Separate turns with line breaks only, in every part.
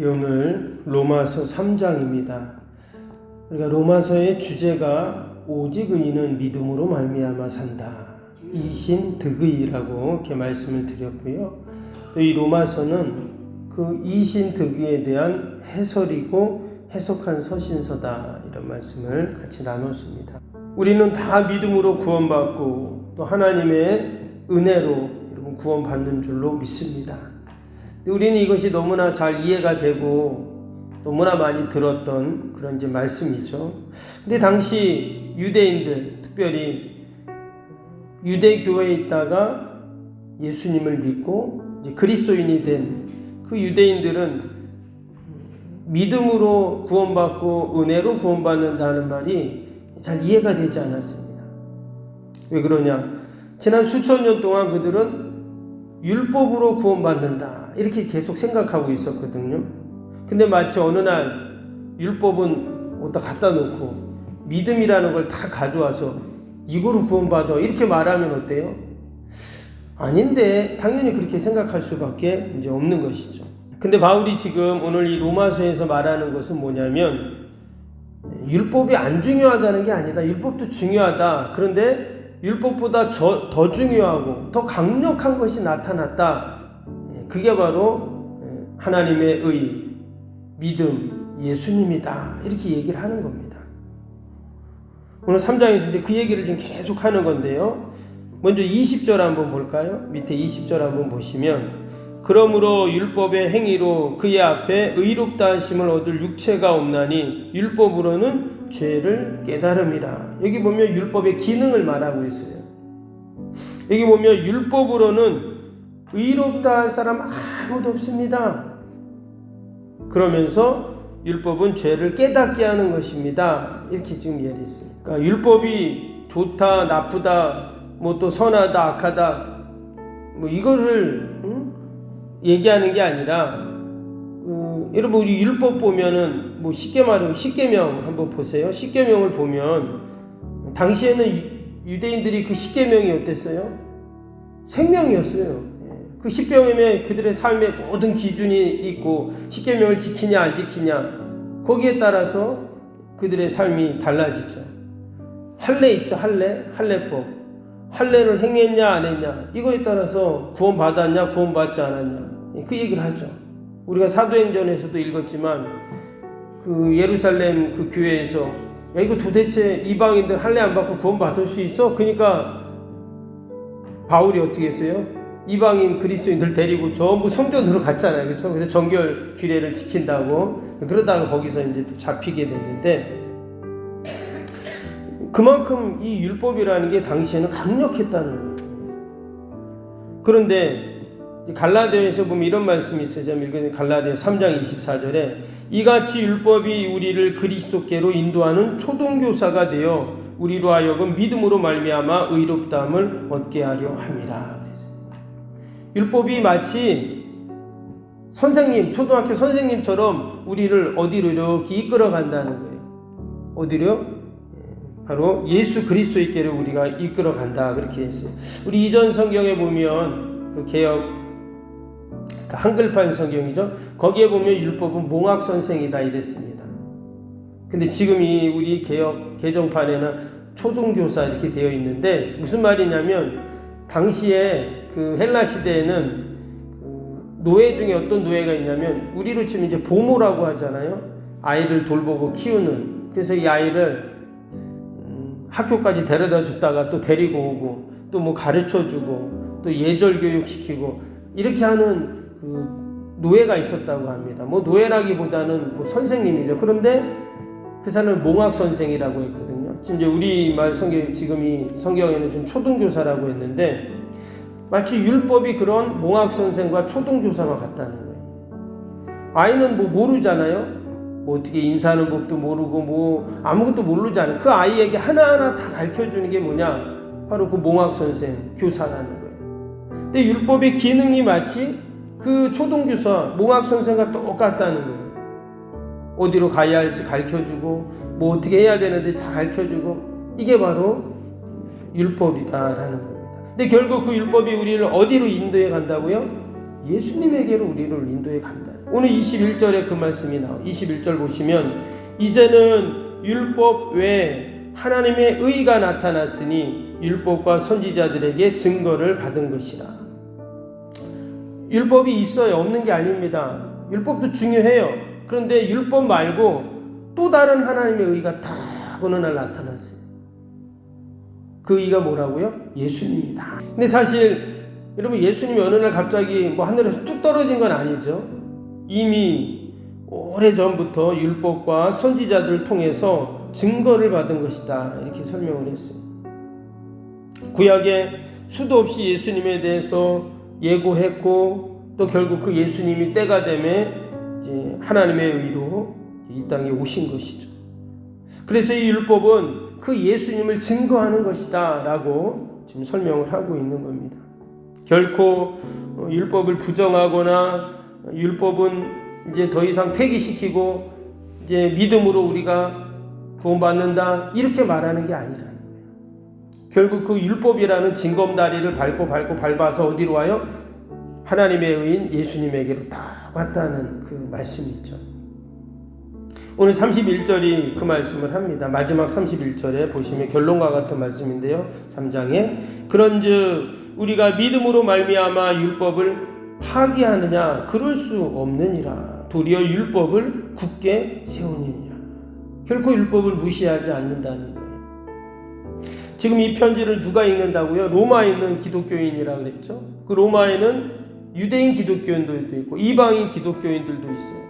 오늘 로마서 3장입니다. 그러니까 로마서의 주제가 오직 의인은 믿음으로 말미암아 산다. 이신득의라고 이렇게 말씀을 드렸고요. 또 이 로마서는 그 이신득의에 대한 해설이고 해석한 서신서다, 이런 말씀을 같이 나눴습니다. 우리는 다 믿음으로 구원받고 또 하나님의 은혜로 여러분 구원받는 줄로 믿습니다. 우리는 이것이 너무나 잘 이해가 되고 너무나 많이 들었던 그런 이제 말씀이죠. 근데 당시 유대인들, 특별히 유대교회에 있다가 예수님을 믿고 이제 그리스도인이 된 그 유대인들은 믿음으로 구원받고 은혜로 구원받는다는 말이 잘 이해가 되지 않았습니다. 왜 그러냐? 지난 수천 년 동안 그들은 율법으로 구원받는다, 이렇게 계속 생각하고 있었거든요. 근데 마치 어느 날 율법은 어디다 갖다 놓고 믿음이라는 걸 다 가져와서 이거로 구원받아, 이렇게 말하면 어때요? 아닌데 당연히 그렇게 생각할 수밖에 이제 없는 것이죠. 근데 바울이 지금 오늘 이 로마서에서 말하는 것은 뭐냐면, 율법이 안 중요하다는 게 아니다. 율법도 중요하다. 그런데 율법보다 더 중요하고 더 강력한 것이 나타났다. 그게 바로 하나님의 의, 믿음, 예수님이다, 이렇게 얘기를 하는 겁니다. 오늘 3장에서 이제 그 얘기를 좀 계속 하는 건데요. 먼저 20절 한번 볼까요? 밑에 20절 한번 보시면, 그러므로 율법의 행위로 그의 앞에 의롭다 하심을 얻을 육체가 없나니 율법으로는 죄를 깨달음이라. 여기 보면 율법의 기능을 말하고 있어요. 여기 보면 율법으로는 의롭다 할 사람 아무도 없습니다. 그러면서 율법은 죄를 깨닫게 하는 것입니다, 이렇게 지금 이해했어요. 그러니까 율법이 좋다, 나쁘다, 뭐 또 선하다, 악하다, 뭐 이것을 얘기하는 게 아니라, 여러분 우리 율법 보면은 뭐 쉽게 말하면 십계명 한번 보세요. 십계명을 보면 당시에는 유대인들이 그 십계명이 어땠어요? 생명이었어요. 그 십계명에 그들의 삶의 모든 기준이 있고, 십계명을 지키냐 안 지키냐 거기에 따라서 그들의 삶이 달라지죠. 할례 있죠. 할례법. 할례를 행했냐 안 했냐 이거에 따라서 구원받았냐 구원받지 않았냐, 그 얘기를 하죠. 우리가 사도행전에서도 읽었지만 그 예루살렘 그 교회에서, 야 이거 도대체 이방인들 할례 안 받고 구원받을 수 있어? 그러니까 바울이 어떻게 했어요? 이방인 그리스도인들 데리고 전부 성전으로 갔잖아요. 그렇죠? 그래서 정결 규례를 지킨다고. 그러다가 거기서 이제 또 잡히게 됐는데, 그만큼 이 율법이라는 게 당시에는 강력했다는 거예요. 그런데 갈라디아에서 보면 이런 말씀이 있어요. 제가 읽은 갈라디아 3장 24절에 이같이 율법이 우리를 그리스도께로 인도하는 초동교사가 되어 우리로 하여금 믿음으로 말미암아 의롭다함을 얻게 하려 함이라. 율법이 마치 선생님, 초등학교 선생님처럼 우리를 어디로 이렇게 이끌어 간다는 거예요. 어디로? 바로 예수 그리스도께로 우리가 이끌어 간다, 그렇게 했어요. 우리 이전 성경에 보면 그 개역, 그 한글판 성경이죠. 거기에 보면 율법은 몽학 선생이다 이랬습니다. 근데 지금 이 우리 개역 개정판에는 초등교사 이렇게 되어 있는데, 무슨 말이냐면 당시에 그 헬라 시대에는 그 노예 중에 어떤 노예가 있냐면, 우리로 치면 이제 보모라고 하잖아요. 아이를 돌보고 키우는. 그래서 이 아이를 학교까지 데려다 줬다가 또 데리고 오고, 또 뭐 가르쳐 주고, 또 예절 교육 시키고, 이렇게 하는 그 노예가 있었다고 합니다. 뭐 노예라기보다는 뭐 선생님이죠. 그런데 그 사람을 몽학 선생이라고 했거든요. 지금 이제 우리말 성경, 지금 이 성경에는 좀 초등교사라고 했는데, 마치 율법이 그런 몽학 선생과 초등교사가 같다는 거예요. 아이는 뭐 모르잖아요. 뭐 어떻게 인사하는 법도 모르고 뭐 아무것도 모르잖아요. 그 아이에게 하나하나 다 가르쳐주는 게 뭐냐? 바로 그 몽학 선생, 교사라는 거예요. 근데 율법의 기능이 마치 그 초등교사, 몽학 선생과 똑같다는 거예요. 어디로 가야 할지 가르쳐주고, 뭐 어떻게 해야 되는데 다 가르쳐주고, 이게 바로 율법이다라는 겁니다. 근데 결국 그 율법이 우리를 어디로 인도해 간다고요? 예수님에게로 우리를 인도해 간다. 오늘 21절에 그 말씀이 나와요. 21절 보시면 이제는 율법 외에 하나님의 의가 나타났으니 율법과 선지자들에게 증거를 받은 것이라. 율법이 있어요. 없는 게 아닙니다. 율법도 중요해요. 그런데 율법 말고 또 다른 하나님의 의가 딱 어느 날 나타났어요. 그 의가 뭐라고요? 예수님이다. 근데 사실 여러분, 예수님이 어느 날 갑자기 하늘에서 뚝 떨어진 건 아니죠. 이미 오래전부터 율법과 선지자들을 통해서 증거를 받은 것이다, 이렇게 설명을 했어요. 구약에 수도 없이 예수님에 대해서 예고했고, 또 결국 그 예수님이 때가 되매 이제 하나님의 의로 이 땅에 오신 것이죠. 그래서 이 율법은 그 예수님을 증거하는 것이다 라고 지금 설명을 하고 있는 겁니다. 결코 율법을 부정하거나 율법은 이제 더 이상 폐기시키고 이제 믿음으로 우리가 구원받는다, 이렇게 말하는 게 아니라는 거예요. 결국 그 율법이라는 징검다리를 밟아서 어디로 와요? 하나님의 의인 예수님에게로 다 왔다는 그 말씀이죠. 오늘 31절이 그 말씀을 합니다. 마지막 31절에 보시면 결론과 같은 말씀인데요. 3장에 그런즉 우리가 믿음으로 말미암아 율법을 파기하느냐? 그럴 수 없느니라. 도리어 율법을 굳게 세우느니라. 결코 율법을 무시하지 않는다는 거예요. 지금 이 편지를 누가 읽는다고요? 로마에 있는 기독교인이라고 그랬죠. 그 로마에는 유대인 기독교인들도 있고 이방인 기독교인들도 있어요.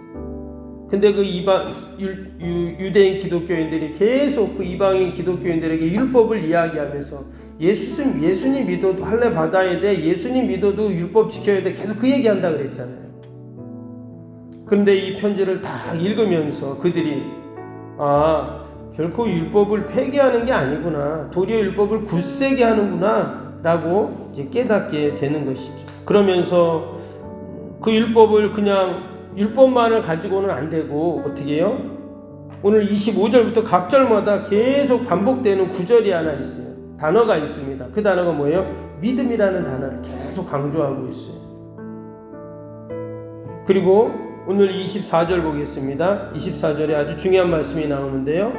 근데 그 유대인 기독교인들이 계속 그 이방인 기독교인들에게 율법을 이야기하면서 예수님 믿어도 할례 받아야 돼, 예수님 믿어도 율법 지켜야 돼, 계속 그 얘기한다 그랬잖아요. 그런데 이 편지를 다 읽으면서 그들이 결코 율법을 폐기하는 게 아니구나, 도리어 율법을 굳세게 하는구나 라고 이제 깨닫게 되는 것이죠. 그러면서 그 율법을 그냥 율법만을 가지고는 안 되고 어떻게 해요? 오늘 25절부터 각 절마다 계속 반복되는 구절이 하나 있어요. 단어가 있습니다. 그 단어가 뭐예요? 믿음이라는 단어를 계속 강조하고 있어요. 그리고 오늘 24절 보겠습니다. 24절에 아주 중요한 말씀이 나오는데요.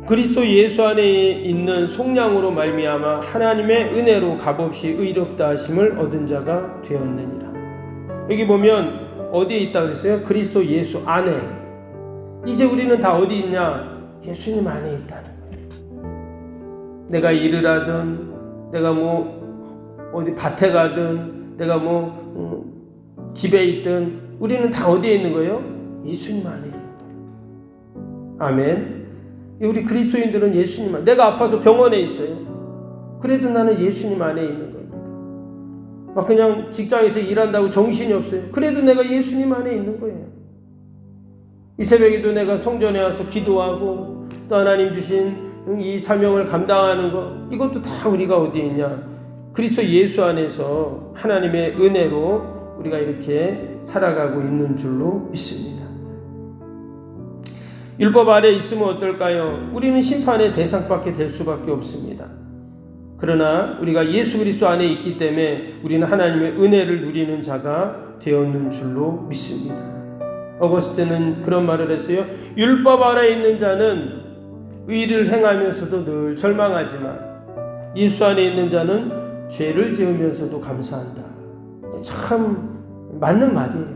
그리스도 예수 안에 있는 속량으로 말미암아 하나님의 은혜로 값없이 의롭다 하심을 얻은 자가 되었느니라. 여기 보면 어디에 있다 그랬어요? 그리스도 예수 안에. 이제 우리는 다 어디 있냐? 예수님 안에 있다는 거예요. 내가 일을 하든, 내가 어디 밭에 가든, 내가 집에 있든, 우리는 다 어디에 있는 거예요? 예수님 안에 있는 거예요. 아멘. 우리 그리스도인들은 예수님 안에, 내가 아파서 병원에 있어요. 그래도 나는 예수님 안에 있는 겁니다. 막 그냥 직장에서 일한다고 정신이 없어요. 그래도 내가 예수님 안에 있는 거예요. 이 새벽에도 내가 성전에 와서 기도하고 또 하나님 주신 이 사명을 감당하는 것, 이것도 다 우리가 어디에 있냐? 그리스도 예수 안에서 하나님의 은혜로 우리가 이렇게 살아가고 있는 줄로 믿습니다. 율법 아래 있으면 어떨까요? 우리는 심판의 대상밖에 될 수밖에 없습니다. 그러나 우리가 예수 그리스도 안에 있기 때문에 우리는 하나님의 은혜를 누리는 자가 되었는 줄로 믿습니다. 어거스틴은 그런 말을 했어요. 율법 아래 있는 자는 의를 행하면서도 늘 절망하지만 예수 안에 있는 자는 죄를 지으면서도 감사한다. 참 맞는 말이에요.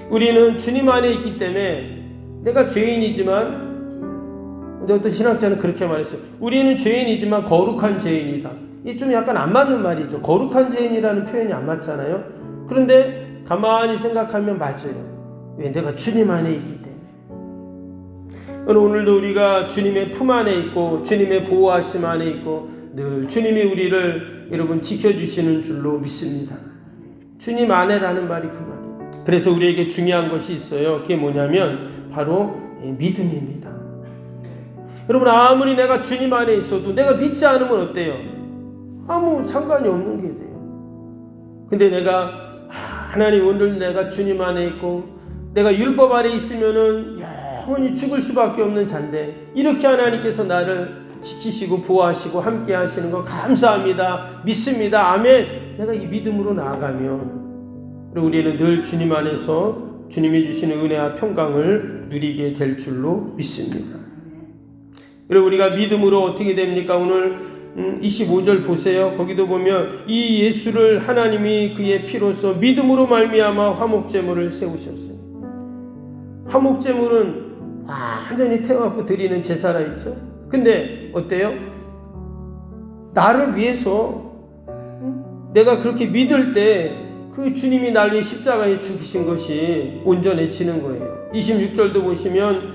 우리는 주님 안에 있기 때문에 내가 죄인이지만, 어떤 신학자는 그렇게 말했어요. 우리는 죄인이지만 거룩한 죄인이다. 이 좀 약간 안 맞는 말이죠. 거룩한 죄인이라는 표현이 안 맞잖아요. 그런데 가만히 생각하면 맞아요. 왜? 내가 주님 안에 있기 때문에. 오늘도 우리가 주님의 품 안에 있고 주님의 보호하심 안에 있고 늘 주님이 우리를 여러분 지켜주시는 줄로 믿습니다. 주님 안에라는 말이 그 말이에요. 그래서 우리에게 중요한 것이 있어요. 그게 뭐냐면 바로 믿음입니다. 여러분, 아무리 내가 주님 안에 있어도 내가 믿지 않으면 어때요? 아무 상관이 없는 게 돼요. 근데 내가 하나님, 오늘 내가 주님 안에 있고 내가 율법 아래 있으면은 영원히 죽을 수밖에 없는 잔데, 이렇게 하나님께서 나를 지키시고 보호하시고 함께 하시는 거 감사합니다. 믿습니다. 아멘. 내가 이 믿음으로 나아가면 그리고 우리는 늘 주님 안에서 주님이 주시는 은혜와 평강을 누리게 될 줄로 믿습니다. 그리고 우리가 믿음으로 어떻게 됩니까? 오늘 25절 보세요. 거기도 보면 이 예수를 하나님이 그의 피로써 믿음으로 말미암아 화목제물을 세우셨어요. 화목제물은 완전히 태워갖고 드리는 제사라 있죠. 근데 어때요? 나를 위해서 내가 그렇게 믿을 때 그 주님이 나를 위해 십자가에 죽으신 것이 온전해지는 거예요. 26절도 보시면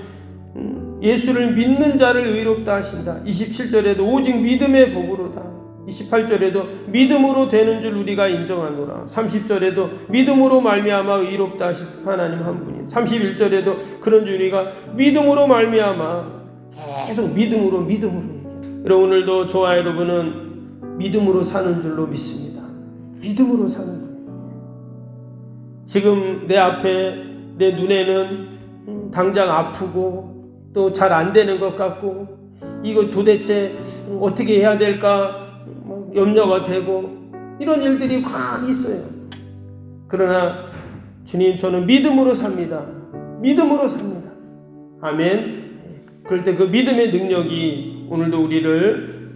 예수를 믿는 자를 의롭다 하신다. 27절에도 오직 믿음의 복으로다. 28절에도 믿음으로 되는 줄 우리가 인정하노라. 30절에도 믿음으로 말미암아 의롭다 하신 하나님 한 분이. 31절에도 그런 줄 우리가 믿음으로 말미암아 계속 믿음으로 여러분 오늘도 저와 여러분은 믿음으로 사는 줄로 믿습니다. 믿음으로 사는 거예요. 지금 내 앞에 내 눈에는 당장 아프고 또 잘 안 되는 것 같고 이거 도대체 어떻게 해야 될까 염려가 되고 이런 일들이 막 있어요. 그러나 주님 저는 믿음으로 삽니다. 믿음으로 삽니다. 아멘. 그럴 때 그 믿음의 능력이 오늘도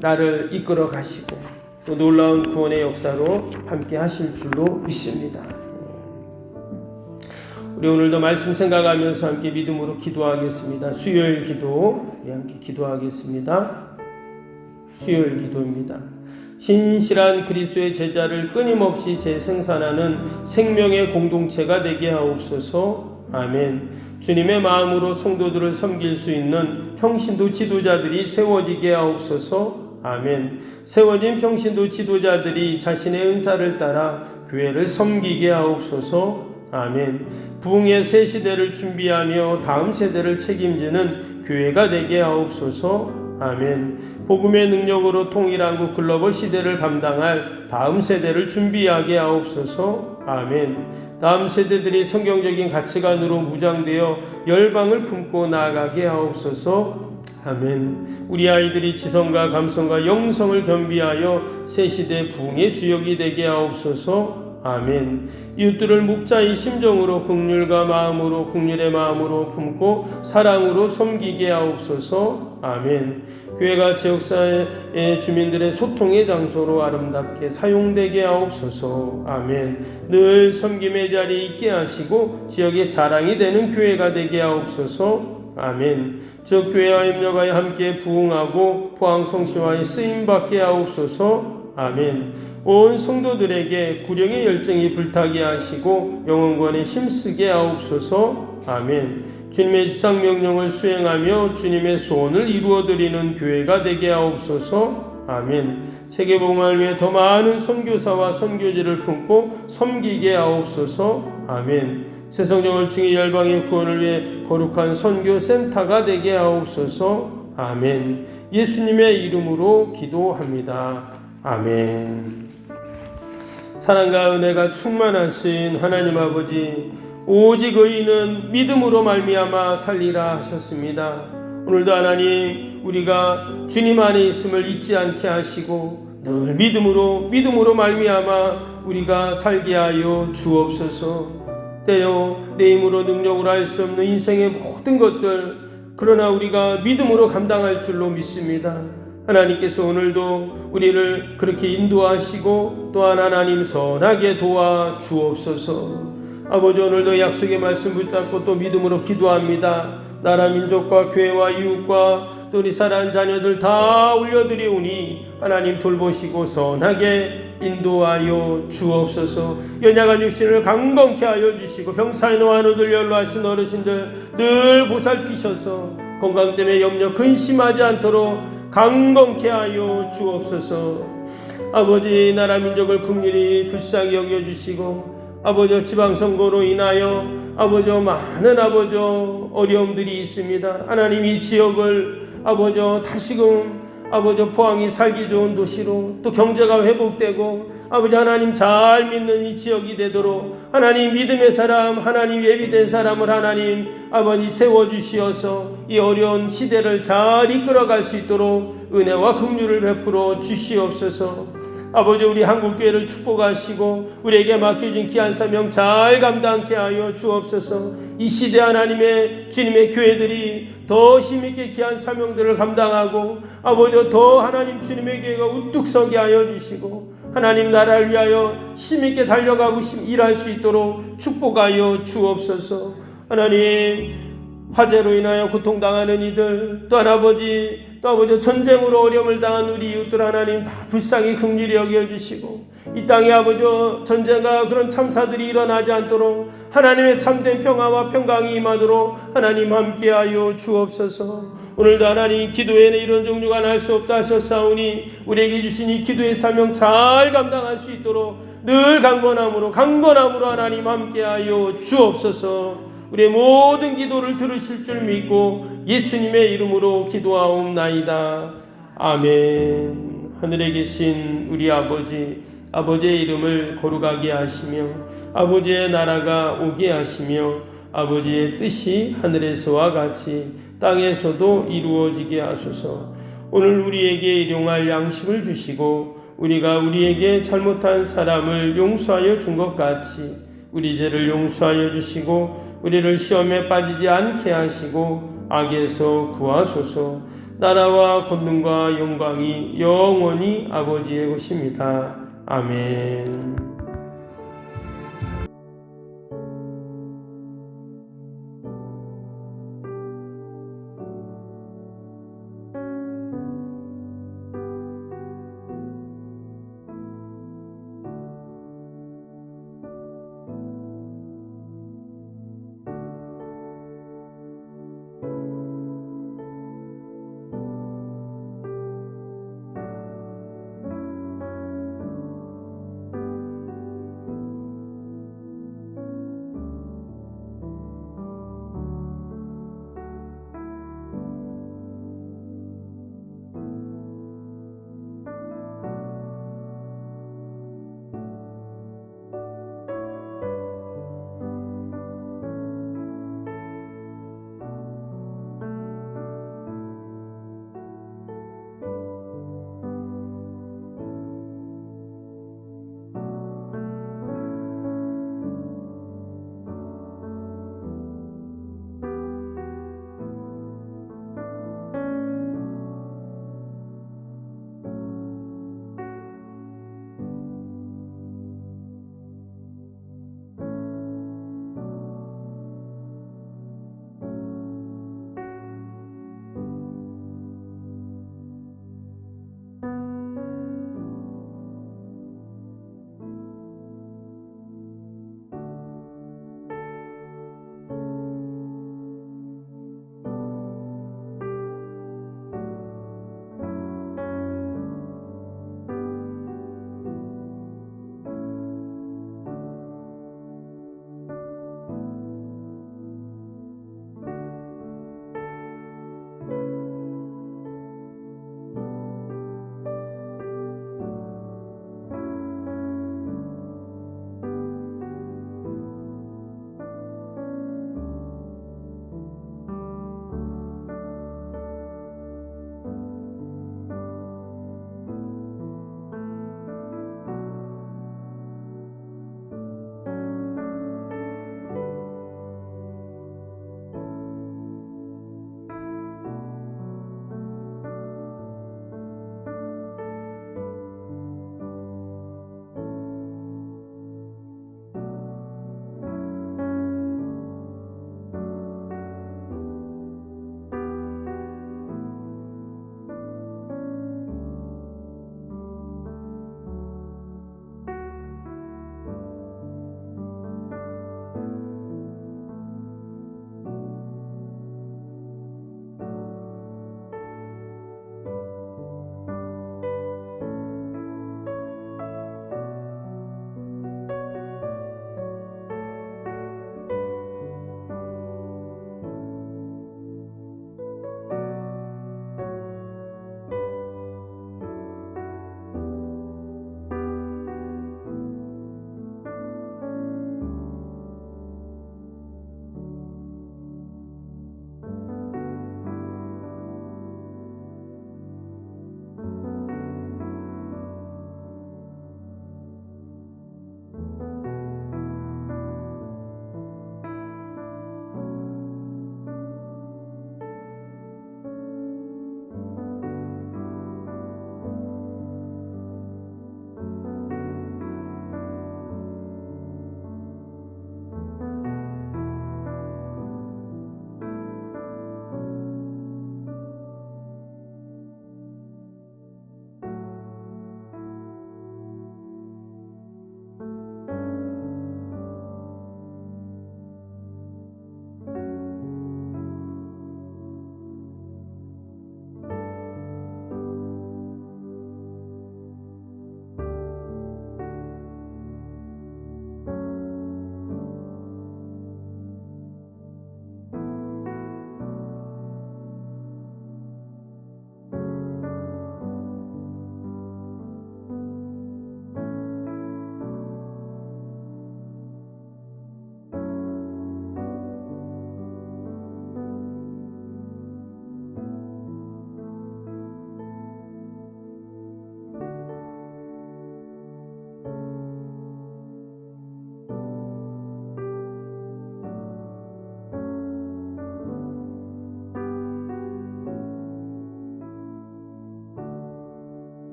나를 이끌어 가시고 또 놀라운 구원의 역사로 함께 하실 줄로 믿습니다. 우리 오늘도 말씀 생각하면서 함께 믿음으로 기도하겠습니다. 수요일 기도 우리 함께 기도하겠습니다. 수요일 기도입니다. 신실한 그리스도의 제자를 끊임없이 재생산하는 생명의 공동체가 되게 하옵소서. 아멘. 주님의 마음으로 성도들을 섬길 수 있는 평신도 지도자들이 세워지게 하옵소서. 아멘. 세워진 평신도 지도자들이 자신의 은사를 따라 교회를 섬기게 하옵소서. 아멘. 부흥의 새 시대를 준비하며 다음 세대를 책임지는 교회가 되게 하옵소서. 아멘. 복음의 능력으로 통일한국 글로벌 시대를 감당할 다음 세대를 준비하게 하옵소서. 아멘. 다음 세대들이 성경적인 가치관으로 무장되어 열방을 품고 나아가게 하옵소서. 아멘. 우리 아이들이 지성과 감성과 영성을 겸비하여 새 시대 부흥의 주역이 되게 하옵소서. 아멘. 이웃들을 목자의 심정으로 긍휼과 마음으로 긍휼의 마음으로 품고 사랑으로 섬기게 하옵소서. 아멘. 교회가 지역사회의 주민들의 소통의 장소로 아름답게 사용되게 하옵소서. 아멘. 늘 섬김의 자리에 있게 하시고 지역의 자랑이 되는 교회가 되게 하옵소서. 아멘. 지역교회와 협력하여 함께 부흥하고 포항성시와의 쓰임받게 하옵소서. 아멘. 온 성도들에게 구령의 열정이 불타게 하시고 영혼권에 힘쓰게 하옵소서. 아멘. 주님의 지상명령을 수행하며 주님의 소원을 이루어드리는 교회가 되게 하옵소서. 아멘. 세계복음을 위해 더 많은 선교사와 선교지를 품고 섬기게 하옵소서. 아멘. 새성경을 중에 열방의 구원을 위해 거룩한 선교센터가 되게 하옵소서. 아멘. 예수님의 이름으로 기도합니다. 아멘. 사랑과 은혜가 충만하신 하나님 아버지, 오직 의인은 믿음으로 말미암아 살리라 하셨습니다. 오늘도 하나님 우리가 주님 안에 있음을 잊지 않게 하시고 늘 믿음으로 말미암아 우리가 살게 하여 주옵소서. 때로 내 힘으로 능력으로 할 수 없는 인생의 모든 것들, 그러나 우리가 믿음으로 감당할 줄로 믿습니다. 하나님께서 오늘도 우리를 그렇게 인도하시고 또한 하나님 선하게 도와 주옵소서. 아버지 오늘도 약속의 말씀 붙잡고 또 믿음으로 기도합니다. 나라 민족과 교회와 이웃과 또 우리 사랑하는 자녀들 다 올려드리오니 하나님 돌보시고 선하게 인도하여 주옵소서. 연약한 육신을 강건케 하여 주시고 병사의 노하노들 연로하신 어르신들 늘 보살피셔서 건강 때문에 염려 근심하지 않도록 강건케 하여 주옵소서. 아버지 나라 민족을 긍휼히 불쌍히 여겨주시고 아버지 지방선거로 인하여 아버지 많은 아버지 어려움들이 있습니다. 하나님 이 지역을 아버지 다시금 아버지 포항이 살기 좋은 도시로 또 경제가 회복되고 아버지 하나님 잘 믿는 이 지역이 되도록 하나님 믿음의 사람 하나님 예비된 사람을 하나님 아버지 세워주시어서 이 어려운 시대를 잘 이끌어갈 수 있도록 은혜와 긍휼을 베풀어 주시옵소서. 아버지, 우리 한국교회를 축복하시고 우리에게 맡겨진 귀한 사명 잘 감당케 하여 주옵소서. 이 시대 하나님의 주님의 교회들이 더 힘있게 귀한 사명들을 감당하고 아버지, 더 하나님 주님의 교회가 우뚝 서게 하여 주시고 하나님 나라를 위하여 힘있게 달려가고 일할 수 있도록 축복하여 주옵소서. 하나님, 화재로 인하여 고통당하는 이들, 또한 아버지 전쟁으로 어려움을 당한 우리 이웃들 하나님 다 불쌍히 긍휼히 여겨주시고 이 땅에 아버지 전쟁과 그런 참사들이 일어나지 않도록 하나님의 참된 평화와 평강이 임하도록 하나님 함께하여 주옵소서. 오늘도 하나님 기도에는 이런 종류가 날 수 없다 하셨사오니 우리에게 주신 이 기도의 사명 잘 감당할 수 있도록 늘 강건함으로 하나님 함께하여 주옵소서. 우리의 모든 기도를 들으실 줄 믿고 예수님의 이름으로 기도하옵나이다. 아멘. 하늘에 계신 우리 아버지의 이름을 거룩하게 하시며 아버지의 나라가 오게 하시며 아버지의 뜻이 하늘에서와 같이 땅에서도 이루어지게 하소서. 오늘 우리에게 일용할 양식을 주시고 우리가 우리에게 잘못한 사람을 용서하여 준 것 같이 우리 죄를 용서하여 주시고 우리를 시험에 빠지지 않게 하시고 악에서 구하소서. 나라와 권능과 영광이 영원히 아버지의 것입니다. 아멘.